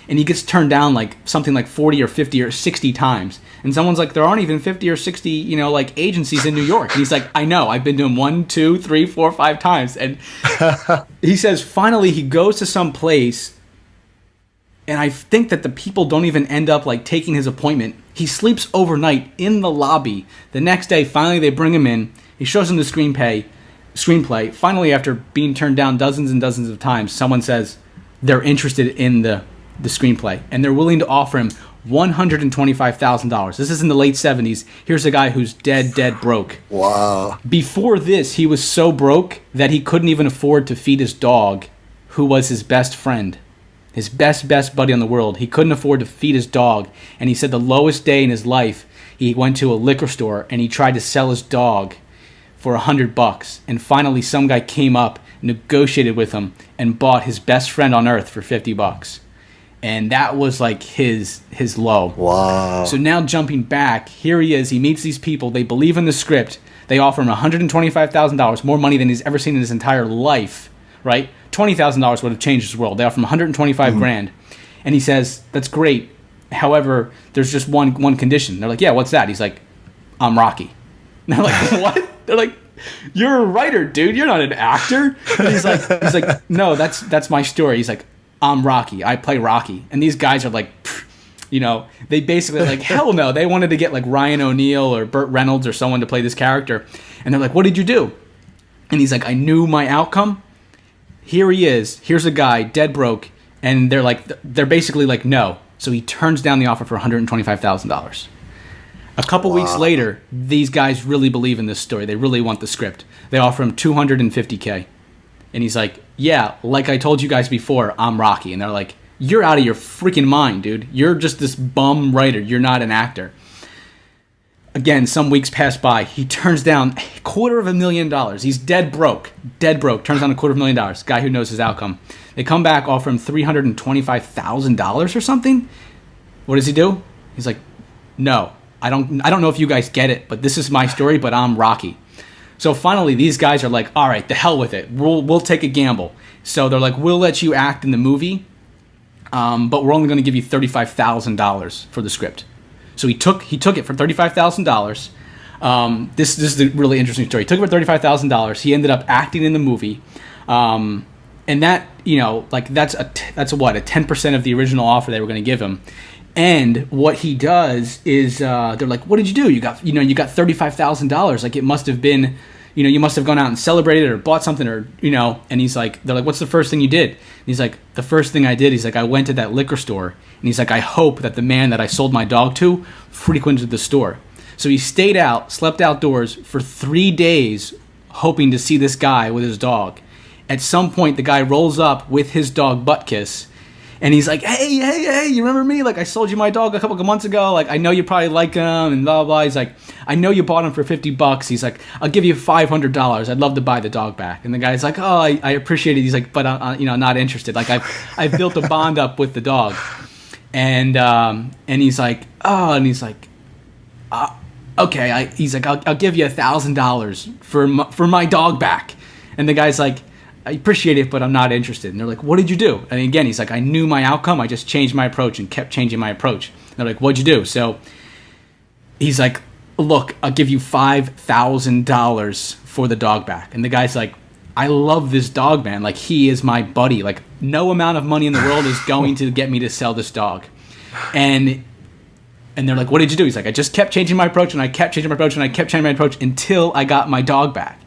And he gets turned down like something like 40 or 50 or 60 times. And someone's like, there aren't even 50 or 60, like agencies in New York. And he's like, I know, I've been to them 1, 2, 3, 4, 5 times. And he says finally he goes to some place, and I think that the people don't even end up like taking his appointment. He sleeps overnight in the lobby. The next day, finally they bring him in. He shows him the screenplay. Finally, after being turned down dozens and dozens of times, someone says they're interested in the screenplay, and they're willing to offer him $125,000. This is in the late 70s. Here's a guy who's dead broke. Wow. Before this, he was so broke that he couldn't even afford to feed his dog, who was his best friend. His best buddy in the world. He couldn't afford to feed his dog. And he said the lowest day in his life, he went to a liquor store and he tried to sell his dog for $100. And finally, some guy came up, negotiated with him, and bought his best friend on earth for $50. And that was like his low. Wow. So now jumping back, here he is. He meets these people. They believe in the script. They offer him $125,000, more money than he's ever seen in his entire life, right? $20,000 would have changed his world. They offer him 125 grand. And he says, that's great. However, there's just one condition. They're like, yeah, what's that? He's like, I'm Rocky. And they're like, what? They're like, you're a writer, dude. You're not an actor. And he's like, no, that's my story. He's like, I'm Rocky. I play Rocky. And these guys are like, they basically like, hell no. They wanted to get like Ryan O'Neal or Burt Reynolds or someone to play this character. And they're like, what did you do? And he's like, I knew my outcome. Here he is. Here's a guy, dead broke. And they're basically like, no. So he turns down the offer for $125,000. A couple weeks later, these guys really believe in this story. They really want the script. They offer him $250K. And he's like, yeah, like I told you guys before, I'm Rocky. And they're like, you're out of your freaking mind, dude. You're just this bum writer. You're not an actor. Again, some weeks pass by. He turns down $250,000. He's dead broke. Turns down $250,000. Guy who knows his outcome. They come back, offer him $325,000 or something. What does he do? He's like, no, I don't know if you guys get it, but this is my story, but I'm Rocky. So finally, these guys are like, all right, the hell with it. We'll take a gamble. So they're like, we'll let you act in the movie, but we're only going to give you $35,000 for the script. So he took it for $35,000. This is a really interesting story. He took it for $35,000. He ended up acting in the movie, and that that's a 10% of the original offer they were going to give him. And what he does is they're like, what did you do? You got $35,000. Like it must have been, you must have gone out and celebrated or bought something or, and he's like, they're like, what's the first thing you did? And he's like, the first thing I did, he's like, I went to that liquor store. And he's like, I hope that the man that I sold my dog to frequented the store. So he slept outdoors for 3 days, hoping to see this guy with his dog. At some point, the guy rolls up with his dog Buttkiss. And he's like, hey, you remember me? Like, I sold you my dog a couple of months ago. Like, I know you probably like him and blah, blah, blah. He's like, I know you bought him for $50. He's like, I'll give you $500. I'd love to buy the dog back. And the guy's like, oh, I appreciate it. He's like, but, not interested. Like, I've built a bond up with the dog. And he's like, okay. He's like, I'll give you $1,000 for my dog back. And the guy's like, I appreciate it, but I'm not interested. And they're like, what did you do? And again, he's like, I knew my outcome. I just changed my approach and kept changing my approach. And they're like, what'd you do? So he's like, look, I'll give you $5,000 for the dog back. And the guy's like, I love this dog, man. Like, he is my buddy. Like, no amount of money in the world is going to get me to sell this dog. And they're like, what did you do? He's like, I just kept changing my approach, and I kept changing my approach, and I kept changing my approach until I got my dog back.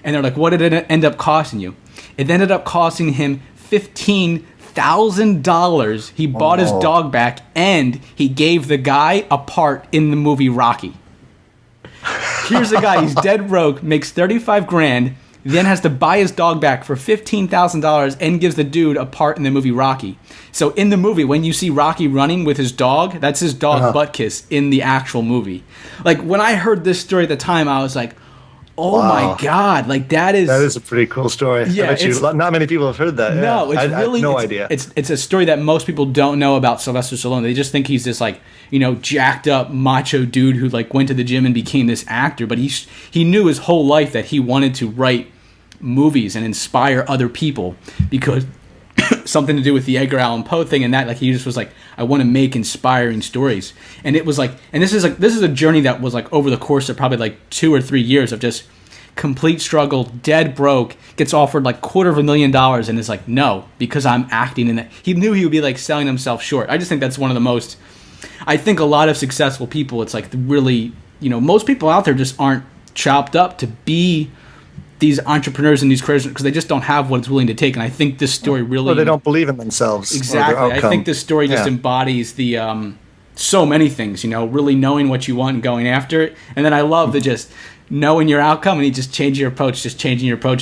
And they're like, what did it end up costing you? It ended up costing him $15,000. He bought his dog back, and he gave the guy a part in the movie Rocky. Here's the guy. He's dead broke, makes $35,000, then has to buy his dog back for $15,000 and gives the dude a part in the movie Rocky. So in the movie, when you see Rocky running with his dog, that's his dog Buttkiss in the actual movie. Like, when I heard this story at the time, I was like, oh my God! Like, that is a pretty cool story. Yeah, I bet not many people have heard that. No, I it's really had no idea. It's a story that most people don't know about Sylvester Stallone. They just think he's this jacked up macho dude who went to the gym and became this actor. But he knew his whole life that he wanted to write movies and inspire other people because something to do with the Edgar Allan Poe thing and that. Like, he just was like, I want to make inspiring stories. And it was like, and this is a journey that was over the course of probably 2 or 3 years of just complete struggle, dead broke, gets offered $250,000 and is like, no, because I'm acting in that. He knew he would be selling himself short. I just think that's one of the most, I think a lot of successful people, it's really, most people out there just aren't chopped up to be these entrepreneurs and these creators because they just don't have what it's willing to take. And I think this story really... Or they don't believe in themselves. Exactly. I think this story just embodies the so many things, really knowing what you want and going after it. And then I love the just knowing your outcome and you just changing your approach,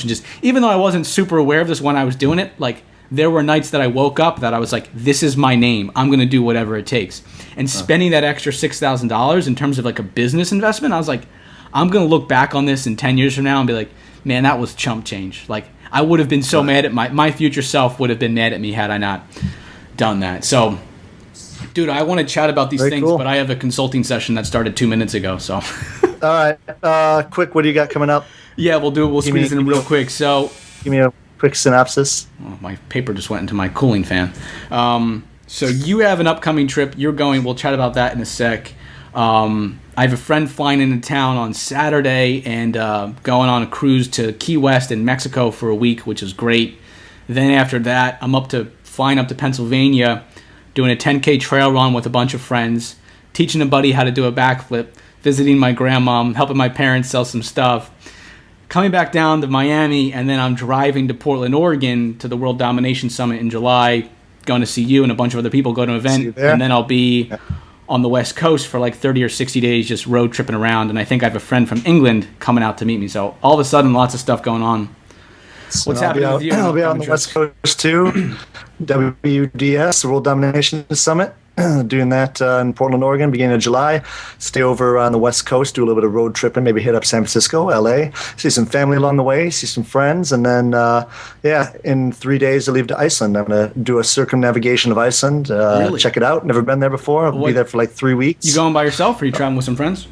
and just, even though I wasn't super aware of this when I was doing it, like there were nights that I woke up that I was like, this is my name. I'm going to do whatever it takes. And spending that extra $6,000 in terms of like a business investment, I was like, I'm going to look back on this in 10 years from now and be like, man, that was chump change. Like I would have been so mad at my future self would have been mad at me had I not done that. So, dude, I want to chat about these things, but I have a consulting session that started 2 minutes ago. So, all right, quick, what do you got coming up? Yeah, we'll do it. We'll squeeze it in real quick. So, give me a quick synopsis. Oh, my paper just went into my cooling fan. So you have an upcoming trip. You're going. We'll chat about that in a sec. I have a friend flying into town on Saturday and going on a cruise to Key West in Mexico for a week, which is great. Then after that, I'm flying up to Pennsylvania, doing a 10K trail run with a bunch of friends, teaching a buddy how to do a backflip, visiting my grandma, helping my parents sell some stuff, coming back down to Miami, and then I'm driving to Portland, Oregon to the World Domination Summit in July, going to see you and a bunch of other people, go to an event, and then I'll be on the West Coast for like 30 or 60 days just road tripping around, and I think I have a friend from England coming out to meet me, so all of a sudden lots of stuff going on. So what's happening with you? I'll be out on the West Coast too. WDS, the World Domination Summit. Doing that in Portland, Oregon, beginning of July. Stay over on the West Coast, do a little bit of road tripping, maybe hit up San Francisco, LA, see some family along the way, see some friends, and then, in 3 days I leave to Iceland. I'm going to do a circumnavigation of Iceland, really? Check it out. Never been there before. I'll be there for like 3 weeks. You going by yourself, or are you traveling with some friends?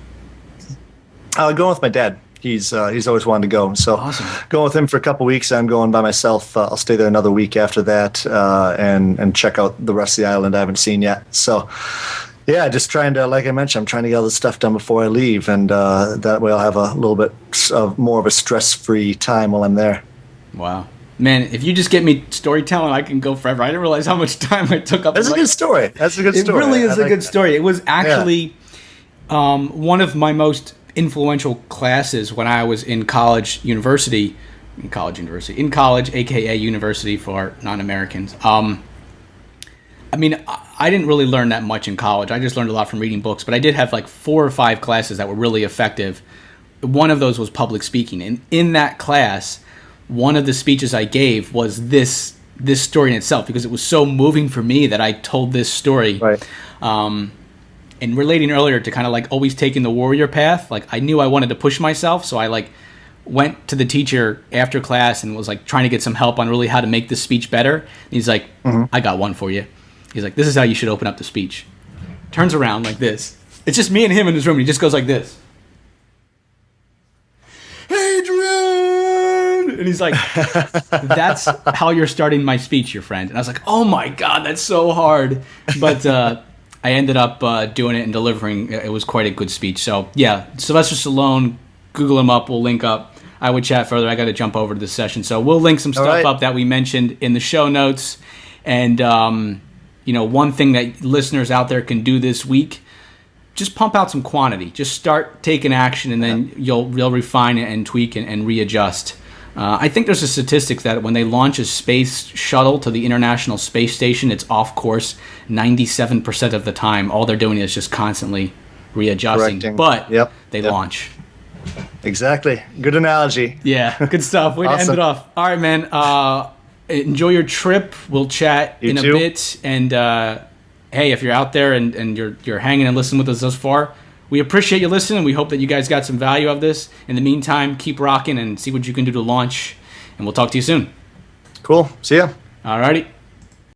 Going with my dad. He's always wanted to go, so awesome. Going with him for a couple weeks. I'm going by myself. I'll stay there another week after that, and check out the rest of the island I haven't seen yet. So, yeah, just trying to, like I mentioned, I'm trying to get all this stuff done before I leave, and that way I'll have a little bit of more of a stress-free time while I'm there. Wow. Man, if you just get me storytelling, I can go forever. I didn't realize how much time I took up. That's a good story. It really is a good story. It was actually one of my most influential classes when I was in college, aka university for non-Americans. I didn't really learn that much in college. I just learned a lot from reading books, but I did have like 4 or 5 classes that were really effective. One of those was public speaking, and in that class, one of the speeches I gave was this story in itself, because it was so moving for me that I told this story. Right. And relating earlier to kind of like always taking the warrior path, like I knew I wanted to push myself, so I like went to the teacher after class and was like trying to get some help on really how to make this speech better. And he's like, I got one for you. He's like, this is how you should open up the speech. Turns around like this. It's just me and him in his room, and he just goes like this. Adrian! And he's like, that's how you're starting my speech, your friend. And I was like, oh my God, that's so hard. But I ended up doing it and delivering. It was quite a good speech. So, yeah, Sylvester Stallone, Google him up. We'll link up. I would chat further. I got to jump over to this session. So we'll link some stuff up that we mentioned in the show notes. And, one thing that listeners out there can do this week, just pump out some quantity. Just start taking action, and then you'll refine it and tweak and readjust. I think there's a statistic that when they launch a space shuttle to the International Space Station, it's off course 97% of the time. All they're doing is just constantly readjusting. Correcting. But they launch. Exactly. Good analogy. Yeah, good stuff. Way to end it off. All right, man. Enjoy your trip. We'll chat in a bit. And hey, if you're out there and you're hanging and listening with us thus far, we appreciate you listening. We hope that you guys got some value of this. In the meantime, keep rocking and see what you can do to launch. And we'll talk to you soon. Cool. See ya. All righty.